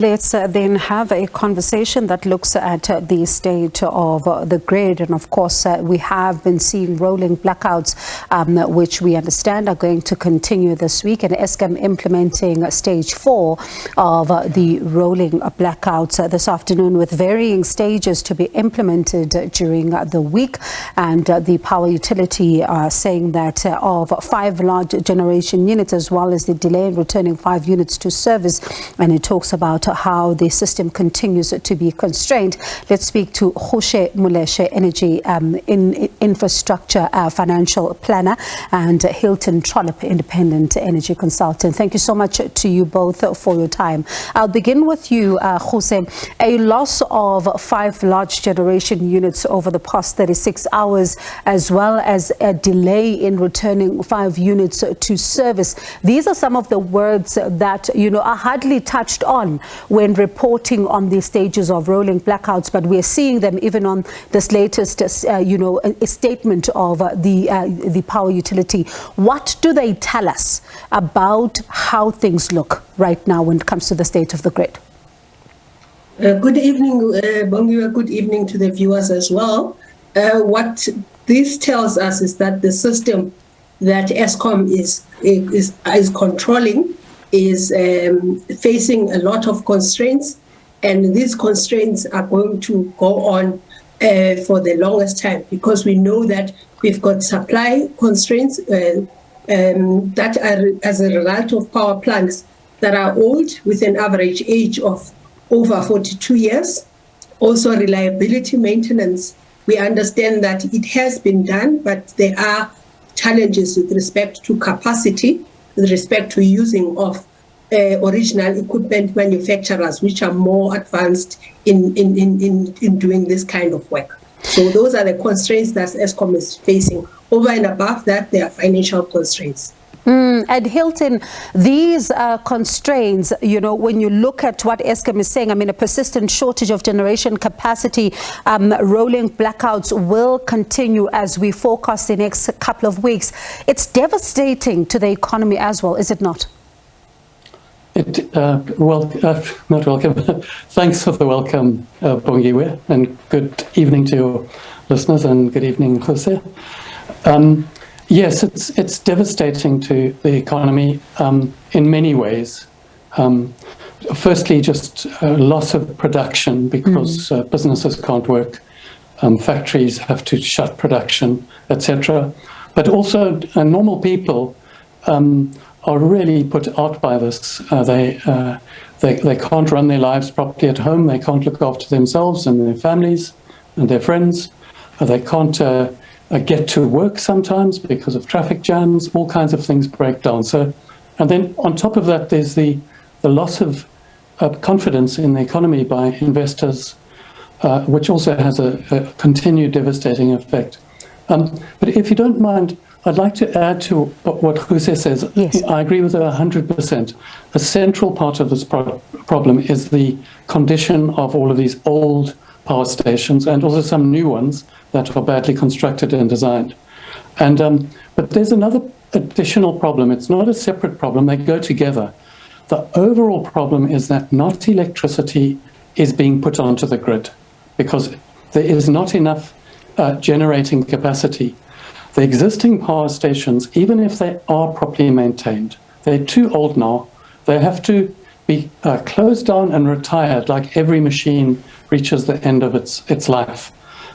Let's then have a conversation that looks at the state of the grid. And of course, we have been seeing rolling blackouts, which we understand are going to continue this week. And Eskom implementing stage 4 of the rolling blackouts this afternoon, with varying stages to be implemented during the week. And the power utility saying that of 5 large generation units, as well as the delay in returning 5 units to service. And it talks about how the system continues to be constrained. Let's speak to Ruse Moleshe, Energy Infrastructure Financial Planner, and Hilton Trollip, Independent Energy Consultant. Thank you so much to you both for your time. I'll begin with you, Ruse. A loss of 5 large generation units over the past 36 hours, as well as a delay in returning 5 units to service. These are some of the words that, are hardly touched on when reporting on the stages of rolling blackouts, but we're seeing them even on this latest, a statement of the power utility. What do they tell us about how things look right now when it comes to the state of the grid? Good evening, Bongiwa. Good evening to the viewers as well. What this tells us is that the system that Eskom is controlling is facing a lot of constraints, and these constraints are going to go on for the longest time, because we know that we've got supply constraints that are as a result of power plants that are old, with an average age of over 42 years. Also reliability maintenance. We understand that it has been done, but there are challenges with respect to capacity, with respect to using of original equipment manufacturers, which are more advanced in doing this kind of work. So those are the constraints that Eskom is facing. Over and above that, there are financial constraints. And Hilton, these constraints, when you look at what Eskom is saying, a persistent shortage of generation capacity, rolling blackouts will continue as we forecast the next couple of weeks. It's devastating to the economy as well, is it not? Not welcome. Thanks for the welcome, Bongiwe, and good evening to your listeners, and good evening, Ruse. Yes, it's devastating to the economy in many ways. Firstly, just loss of production, because businesses can't work, factories have to shut production, etc. But also normal people are really put out by this. They can't run their lives properly at home. They can't look after themselves and their families and their friends. They can't get to work sometimes because of traffic jams. All kinds of things break down. And then on top of that, there's the loss of confidence in the economy by investors, which also has a continued devastating effect. But if you don't mind, I'd like to add to what Ruse says. Yes. I agree with her 100%. A central part of this problem is the condition of all of these old power stations, and also some new ones that are badly constructed and designed. But there's another additional problem. It's not a separate problem. They go together. The overall problem is that not electricity is being put onto the grid, because there is not enough generating capacity. The existing power stations, even if they are properly maintained, they're too old now. They have to be closed down and retired, like every machine reaches the end of its life.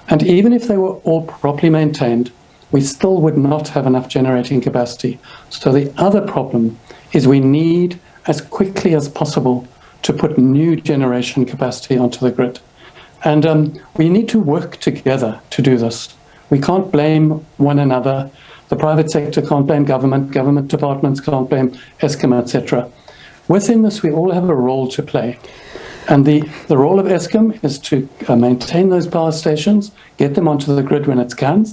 And even if they were all properly maintained, we still would not have enough generating capacity. So the other problem is we need, as quickly as possible, to put new generation capacity onto the grid. And we need to work together to do this. We can't blame one another. The private sector can't blame government departments can't blame Eskom, etc. Within this, we all have a role to play. And the role of Eskom is to maintain those power stations, get them onto the grid when it can.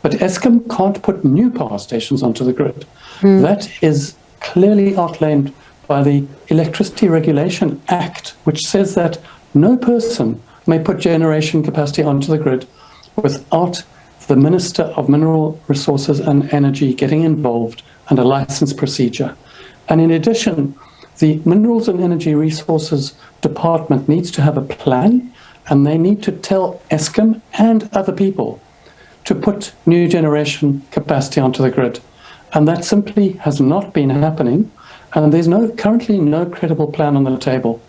But Eskom can't put new power stations onto the grid. That is clearly outlined by the Electricity Regulation Act, which says that no person may put generation capacity onto the grid without the Minister of Mineral Resources and Energy getting involved and a license procedure. And in addition, the Minerals and Energy Resources Department needs to have a plan, and they need to tell Eskom and other people to put new generation capacity onto the grid. And that simply has not been happening, and there's currently no credible plan on the table.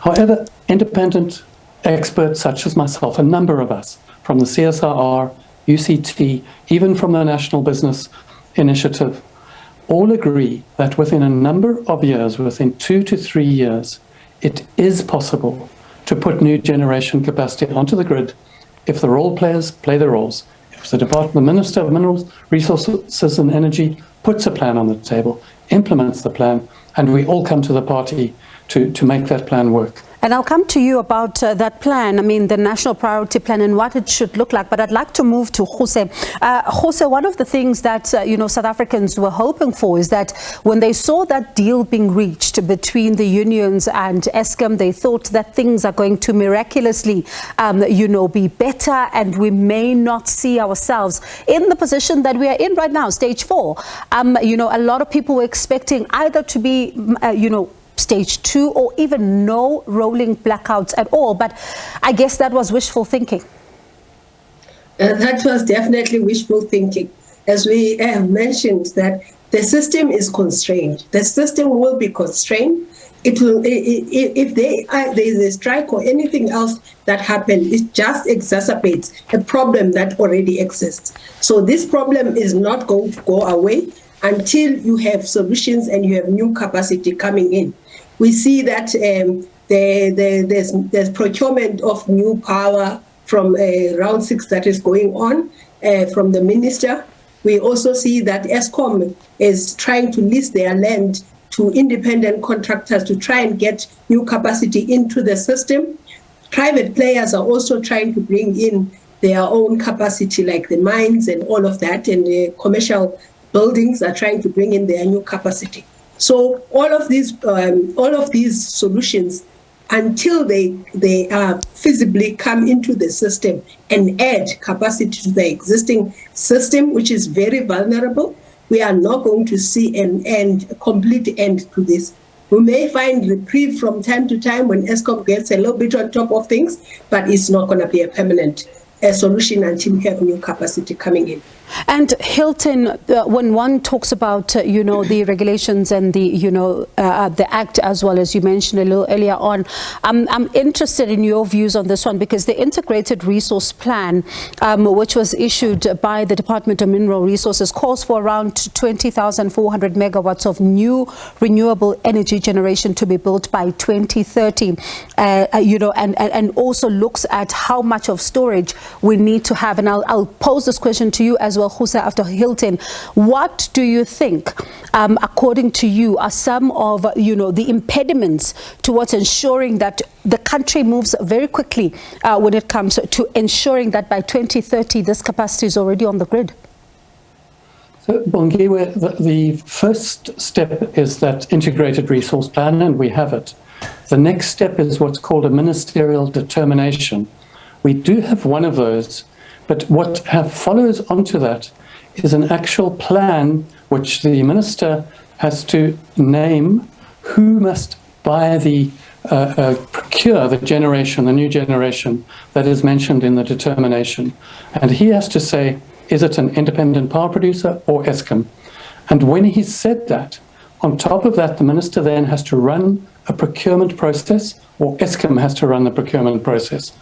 However, independent experts such as myself, a number of us, from the CSIR, UCT, even from the National Business Initiative, all agree that within a number of years, within 2 to 3 years, it is possible to put new generation capacity onto the grid if the role players play their roles. If the Minister of Minerals, Resources and Energy puts a plan on the table, implements the plan, and we all come to the party to make that plan work. And I'll come to you about that plan, I mean, the National Priority Plan and what it should look like. But I'd like to move to Ruse. Ruse, one of the things that, South Africans were hoping for is that when they saw that deal being reached between the unions and Eskom, they thought that things are going to miraculously, be better, and we may not see ourselves in the position that we are in right now, stage 4. A lot of people were expecting either to be, stage 2 or even no rolling blackouts at all. But I guess that was wishful thinking. That was definitely wishful thinking. As we have mentioned, that the system is constrained. The system will be constrained. It will, if there is a strike or anything else that happens, it just exacerbates a problem that already exists. So this problem is not going to go away until you have solutions and you have new capacity coming in. We see that there's procurement of new power from round 6 that is going on from the minister. We also see that Eskom is trying to lease their land to independent contractors to try and get new capacity into the system. Private players are also trying to bring in their own capacity, like the mines and all of that, and the commercial buildings are trying to bring in their new capacity. So all of these solutions, until they feasibly come into the system and add capacity to the existing system, which is very vulnerable, we are not going to see a complete end to this. We may find reprieve from time to time when Eskom gets a little bit on top of things, but it's not going to be a permanent solution until we have new capacity coming in. And Hilton, when one talks about, the regulations and the act, as well as you mentioned a little earlier on, I'm interested in your views on this one, because the Integrated Resource Plan, which was issued by the Department of Mineral Resources, calls for around 20,400 megawatts of new renewable energy generation to be built by 2030, and also looks at how much of storage we need to have. And I'll pose this question to you as well, Ruse, after Hilton. What do you think, according to you, are some of the impediments towards ensuring that the country moves very quickly when it comes to ensuring that by 2030 this capacity is already on the grid? So, Bongiwe, the first step is that integrated resource plan, and we have it. The next step is what's called a ministerial determination. We do have one of those, but what follows onto that is an actual plan which the minister has to name who must buy procure the new generation that is mentioned in the determination. And he has to say, is it an independent power producer or Eskom? And when he's said that, on top of that, the minister then has to run a procurement process, or Eskom has to run the procurement process.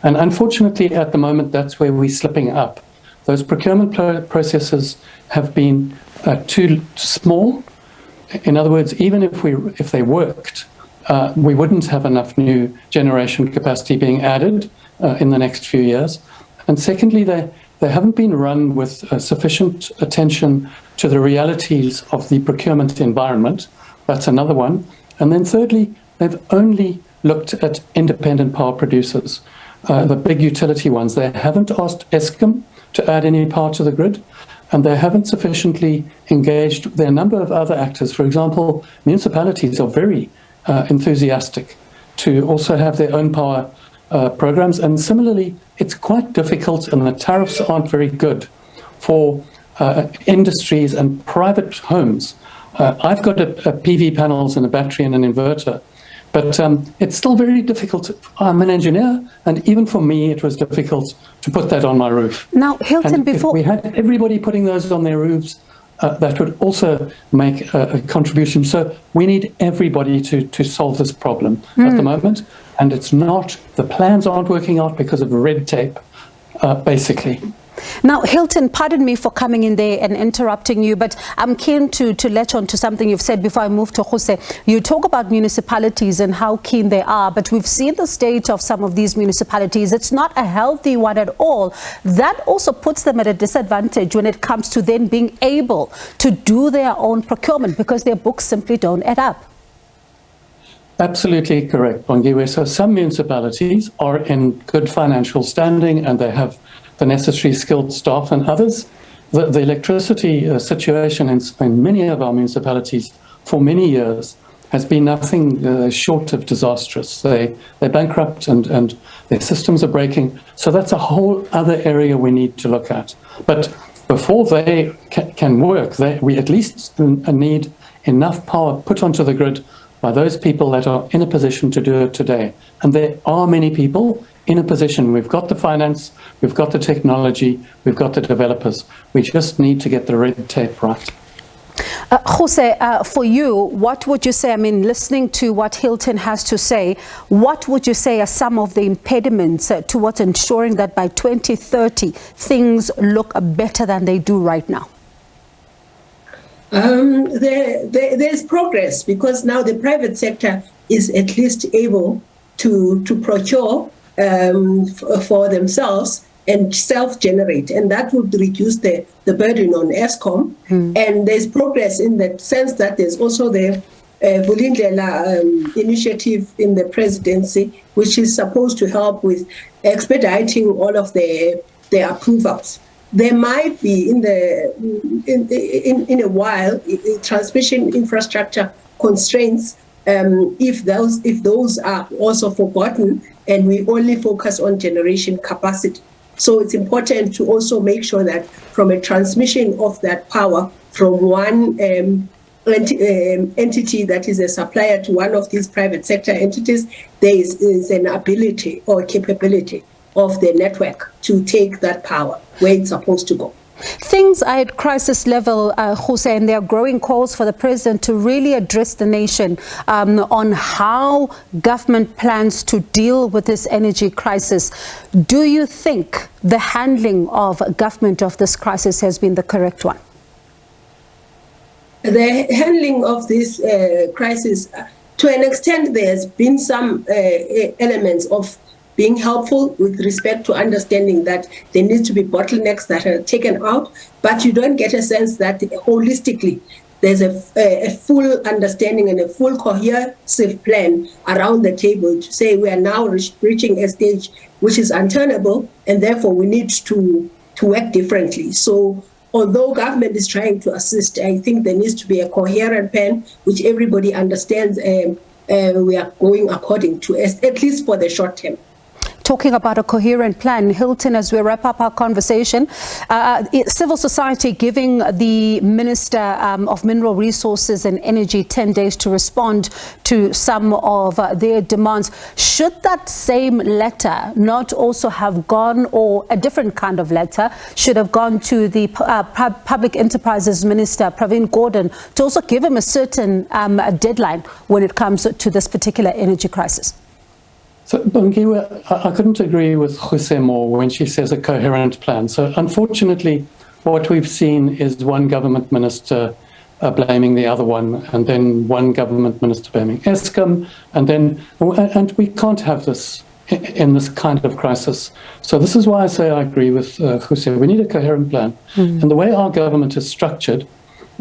And unfortunately, at the moment, that's where we're slipping up. Those procurement processes have been too small. In other words, even if they worked, we wouldn't have enough new generation capacity being added in the next few years. And secondly, they haven't been run with sufficient attention to the realities of the procurement environment. That's another one. And then thirdly, they've only looked at independent power producers. The big utility ones. They haven't asked Eskom to add any power to the grid, and they haven't sufficiently engaged. There are a number of other actors. For example, municipalities are very enthusiastic to also have their own power programs, and similarly, it's quite difficult, and the tariffs aren't very good for industries and private homes I've got a PV panels and a battery and an inverter, but it's still very difficult. I'm an engineer, and even for me, it was difficult to put that on my roof. Now, Hilton, and before if we had everybody putting those on their roofs, that would also make a contribution. So we need everybody to solve this problem at the moment. And it's not, the plans aren't working out because of red tape, basically. Now, Hilton, pardon me for coming in there and interrupting you, but I'm keen to latch on to something you've said before I move to Ruse. You talk about municipalities and how keen they are, but we've seen the state of some of these municipalities. It's not a healthy one at all. That also puts them at a disadvantage when it comes to then being able to do their own procurement because their books simply don't add up. Absolutely correct, Bongiwe. So some municipalities are in good financial standing and they have the necessary skilled staff, and others, the electricity situation in many of our municipalities for many years has been nothing short of disastrous. They're bankrupt and their systems are breaking. So that's a whole other area we need to look at. But before they can work, we at least need enough power put onto the grid by those people that are in a position to do it today. And there are many people in a position. We've got the finance, we've got the technology, we've got the developers. We just need to get the red tape right. Ruse, for you, what would you say, I mean, listening to what Hilton has to say, what would you say are some of the impediments towards ensuring that by 2030 things look better than they do right now? There's progress because now the private sector is at least able to procure for themselves and self-generate, and that would reduce the burden on Eskom. And there's progress in the sense that there's also the Vulindlela initiative in the presidency, which is supposed to help with expediting all of the approvals. There might be in a while transmission infrastructure constraints if those are also forgotten and we only focus on generation capacity. So it's important to also make sure that from a transmission of that power from one entity that is a supplier to one of these private sector entities, there is an ability or capability of the network to take that power where it's supposed to go. Things are at crisis level, Ruse, and there are growing calls for the president to really address the nation on how government plans to deal with this energy crisis. Do you think the handling of government of this crisis has been the correct one? The handling of this crisis, to an extent, there's been some elements of being helpful with respect to understanding that there needs to be bottlenecks that are taken out, but you don't get a sense that holistically there's a full understanding and a full cohesive plan around the table to say we are now reaching a stage which is unturnable and therefore we need to work differently. So although government is trying to assist, I think there needs to be a coherent plan which everybody understands we are going according to, at least for the short term. Talking about a coherent plan, Hilton, as we wrap up our conversation, civil society giving the Minister of Mineral Resources and Energy 10 days to respond to some of their demands. Should that same letter not also have gone, or a different kind of letter, should have gone to the Public Enterprises Minister, Pravin Gordhan, to also give him a certain deadline when it comes to this particular energy crisis? So, Bongiwe, I couldn't agree with Ruse more when she says a coherent plan. So, unfortunately, what we've seen is one government minister blaming the other one, and then one government minister blaming Eskom, and we can't have this in this kind of crisis. So, this is why I say I agree with Ruse. We need a coherent plan. And the way our government is structured,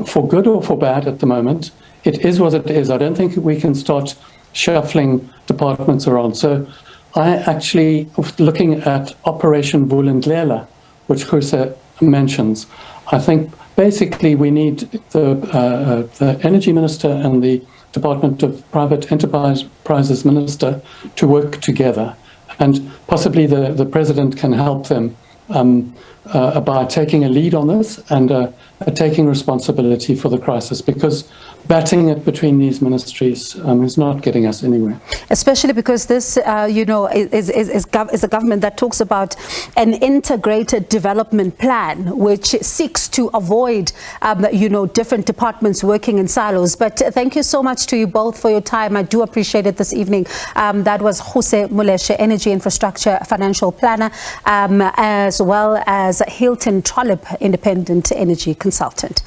for good or for bad at the moment, it is what it is. I don't think we can start shuffling departments around. So I actually, looking at Operation Vulindlela, which Ruse mentions, I think basically we need the Energy Minister and the Department of Private Enterprises Minister to work together. And possibly the President can help them by taking a lead on this and taking responsibility for the crisis, because batting it between these ministries is not getting us anywhere. Especially because this, is a government that talks about an integrated development plan, which seeks to avoid, different departments working in silos. But thank you so much to you both for your time. I do appreciate it this evening. That was Ruse Moleshe, Energy Infrastructure Financial Planner, as well as Hilton Trollip, Independent Energy Consultant.